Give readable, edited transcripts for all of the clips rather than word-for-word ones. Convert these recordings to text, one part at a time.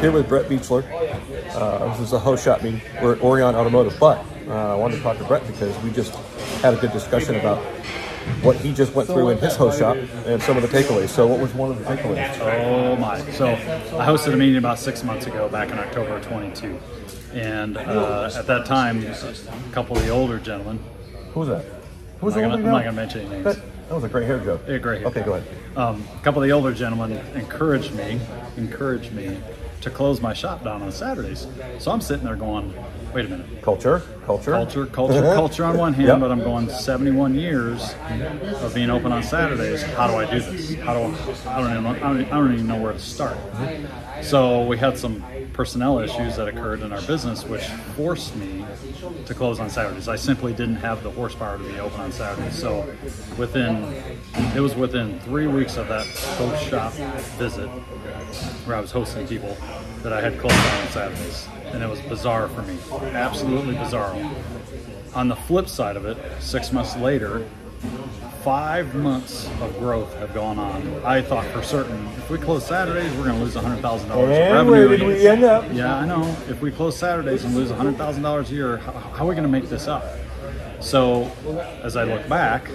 here with Brett Beechler. This is a host shop meeting. We're at Orion Automotive, but I wanted to talk to Brett because we just had a good discussion about what he just went through in his host shop and some of the takeaways. So what was one of the takeaways? Oh my. So I hosted a meeting about 6 months ago, back in October of 22. And at that time, a couple of the older gentlemen. Who was that? I'm not going to mention any names. That was a gray hair joke. Yeah, gray hair. Okay, go ahead. A couple of the older gentlemen encouraged me to close my shop down on Saturdays. So I'm sitting there going, wait a minute. Culture On one hand, Yep. but I'm going 71 years of being open on Saturdays. How do I do this? I don't even know where to start. So we had some personnel issues that occurred in our business, which forced me to close on Saturdays. I simply didn't have the horsepower to be open on Saturdays. So it was within 3 weeks of that host shop visit where I was hosting people that I had closed down on Saturdays. And it was bizarre for me, absolutely bizarre. On the flip side of it, 6 months later, 5 months of growth have gone on. I thought for certain, if we close Saturdays, we're going to lose $100,000 of revenue. And where did we end up? Yeah, I know. If we close Saturdays and lose $100,000 a year, how are we going to make this up? So, as I look back,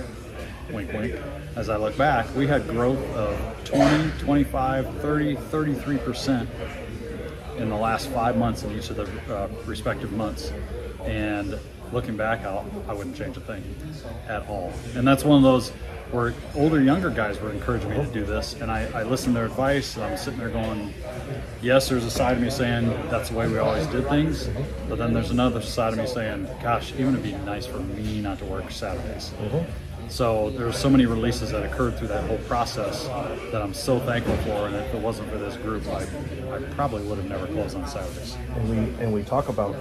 wink, wink, as I look back, we had growth of 20, 25, 30, 33% in the last 5 months in each of the respective months. And looking back, I wouldn't change a thing at all. And that's one of those where younger guys were encouraging me to do this, and I listened to their advice, and I'm sitting there going, yes, there's a side of me saying that's the way we always did things, but then there's another side of me saying, gosh, even it'd be nice for me not to work Saturdays. So there's so many releases that occurred through that whole process that I'm so thankful for, and if it wasn't for this group, I probably would have never closed on Saturdays. And we talk about,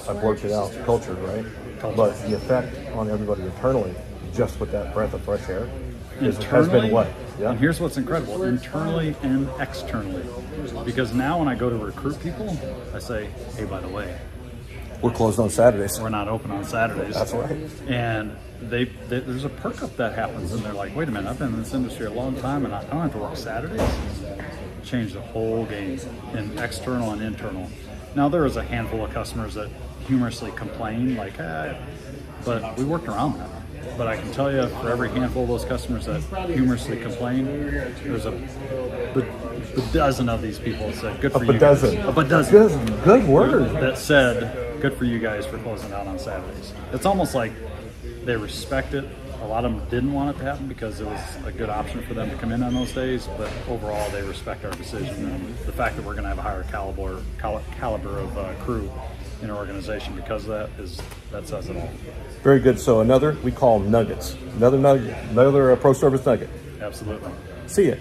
I blurted it out, culture, right? Culture. But the effect on everybody internally, just with that breath of fresh air, has been what? Yeah. And here's what's incredible, internally and externally. Because now when I go to recruit people, I say, hey, by the way, we're closed on Saturdays. we're not open on Saturdays. That's right. And there's a perk up that happens, and they're like, wait a minute, I've been in this industry a long time and I don't have to work Saturdays. Change the whole game in external and internal. Now there is a handful of customers that humorously complain, like, but we worked around that. But I can tell you, for every handful of those customers that humorously complain, there's a dozen of these people that said, good for you guys. A dozen. Good word. That said, good for you guys for closing out on Saturdays. It's almost like they respect it. A lot of them didn't want it to happen because it was a good option for them to come in on those days, but overall they respect our decision and the fact that we're going to have a higher caliber of crew in our organization because of that says it all. Very good. So we call them nuggets. Another nugget, another pro service nugget. Absolutely. See ya.